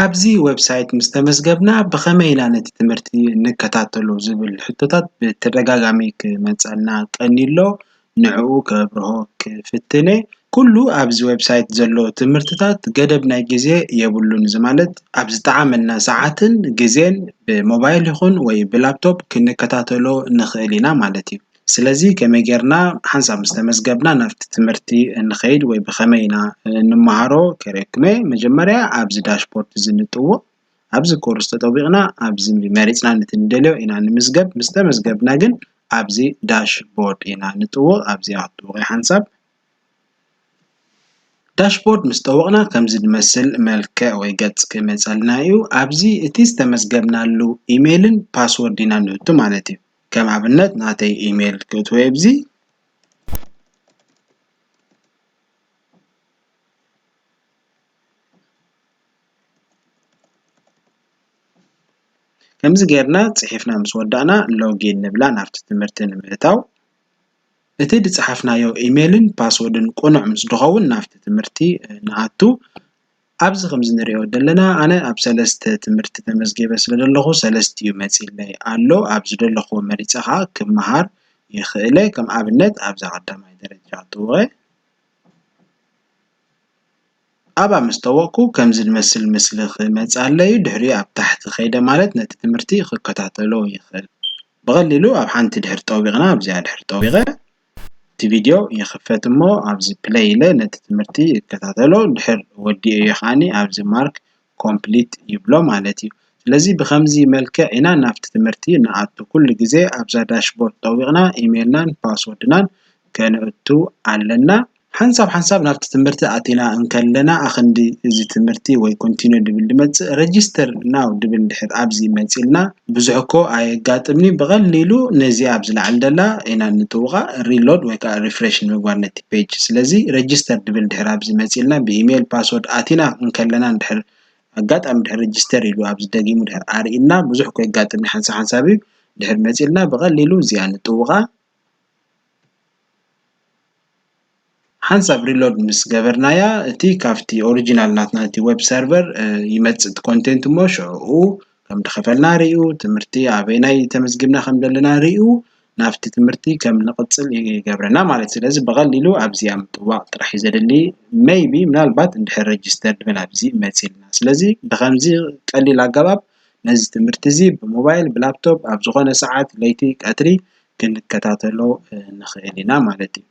ኣብዚ ዌብሳይት ምስ ተመዝገብና ብኸመይ ኢና ነቲ ትምህርቲ ንከታተሎ ዝብል ሕቶታት ብተደጋጋሚ ክመፀልና ቀኒሎ ንዕኡ ከብርሆ ክፍትነ ኩሉ ኣብዚ ዌብሳይት ዘሎ ትምህርትታት ገደብ ናይ ግዜ የብሉን ማለት ኣብ ዝተዓመልና ሰዓትን ግዜን ብሞባይል ይኹን ወይ ብላፕቶፕ ክንከታተሎ ንኽእል ኢና ማለት እዩ። ስለዚ ከመይ ጌርና ሓንሳብ ምስ ተመዝገብና ናብቲ ትምህርቲ ንኸይድ ወይ ብኸመይ ኢና ንመሃሮ ከሪክመ መጀመርያ ኣብዚ ዳሽቦርድ ንጥውቕ ኣብዚ ኮርስ ተጠቢቕና ኣብዚ መሪፅና ነቲ ንደልዮ ኢና ንምዝገብ ምስ ተመዝገብና ግን ኣብዚ ዳሽቦርድ ኢና ንጥውቕ ኣብዚ ኣጥውቕ ሓንሳብ ዳሽቦርድ ምስ ጠወቕና ከምዚ ዝመስል መልክዕ ወይ ገፅ ክመፀልና እዩ። ኣብዚ እቲ ዝተመዝገብናሉ ኢሜይልን ፓስወርድ ኢና ንእቱ ማለት እዩ። ከም ኣብነት ናተይ ኢሜይል ክእትወ ኣብዚ ከምዚ ጌርና ፅሒፍና ምስ ወዳእና ሎጊን ንብላ ናብቲ ትምህርቲ ንምእታው እቲ ዝፀሓፍናዮ ኢሜይልን ፓስወርድን ቁኑዕ ምስ ድኸውን ናብቲ ትምህርቲ ንኣቱ ኣብዚ ከምዚ ንሪኦ ዘለና ኣነ ኣብ 3 ትምህርቲ ተመዝጊበ ስለ ዘለኹ 3 እዩ መፂለይ ኣሎ ኣብዚ ዘለኹዎ መሪፀ ከዓ ክመሃር ይኽእለ ከም ኣብነት ኣብዛ ቀዳማይ ደረጃ ጥውቐ ኣብኣ ምስ ጠወቕኩ ከምዚ ዝመስል ምስሊ ክመፅለይ ድሕሪኡ ኣብ ታሕቲ ከይደ ማለት ነቲ ትምህርቲ ክከታተሎ ይኽእል ብቐሊሉ ኣብ ሓንቲ ድሕሪ ጠቢቕና ኣብዚኣ ድሕሪ ጠቢቐ እቲ ቪድዮ ይኽፈት እሞ ኣብዚ ፕለይ ኢለ ነቲ ትምህርቲ ይከታተሎ ድሕር ወዲኡ ከዓኒ ኣብዚ ማርክ ኮምፕሊት ይብሎ ማለት እዩ። ስለዚ ብከምዚ መልክዕ ኢና ናብቲ ትምህርቲ ንኣቱ ኩሉ ግዜ ኣብዛ ዳሽቦርድ ጠቢቕና ኢሜይልናን ፓስወርድናን ከነእቱ ኣለና። ሓንሳብ ናብቲ ትምህርቲ ኣቲና እንከለና ኣኽንዲ እዚ ትምህርቲ ወይ ኮንቲኒው ድብል ድመፅእ ረጂስተር ናው ድብል ድሕር ኣብዚ መፂልና ብዙሕ እኮ ኣየጋጥምኒ ብቐሊሉ ነዚ ኣብዚ ላዕሊ ዘላ ኢና ንጥውቓ ሪሎድ ወይ ከዓ ሪፍሬሽ ንምግባር ነቲ ፔጅ ስለዚ ረጂስተር ድብል ድሕር ኣብዚ መፂልና ብኢሜይል ፓስወርድ ኣቲና እንከለና ድሕር ኣጋጣሚ ድሕር ረጂስተር ኢሉ ኣብዚ ደጊሙ ድሕር ኣርኢና ብዙሕ እኮ የጋጥምኒ ሓንሳብ እዩ ድሕር መፂልና ብቐሊሉ እዚኣ ንጥውቓ ሓንሳብ ሪሎድ ምስ ገበርናያ እቲ ካብቲ ኦሪጂናል ናትና እቲ ዌብ ሰርቨር ይመፅእ እቲ ኮንቴንት እሞ ሽዑኡ ከም ድኸፈልና ርኢዩ ትምህርቲ ኣበየናይ ተመዝጊብና ከም ዘለና ርኢዩ ናብቲ ትምህርቲ ከም ንቕፅል ይገብረና ማለት ስለዚ ብቐሊሉ ኣብዚኣ ምጥዋቕ ጥራሕ እዩ ዘድሊ ሜይቢ ምናልባት እንድሕር ረጂስተር ድብል ኣብዚ መፂልና ስለዚ ብከምዚ ቀሊል ኣገባብ ነዚ ትምህርቲ እዚ ብሞባይል ብላፕቶፕ ኣብ ዝኾነ ሰዓት ለይቲ ቀትሪ ክንከታተሎ ንኽእል ኢና ማለት እዩ።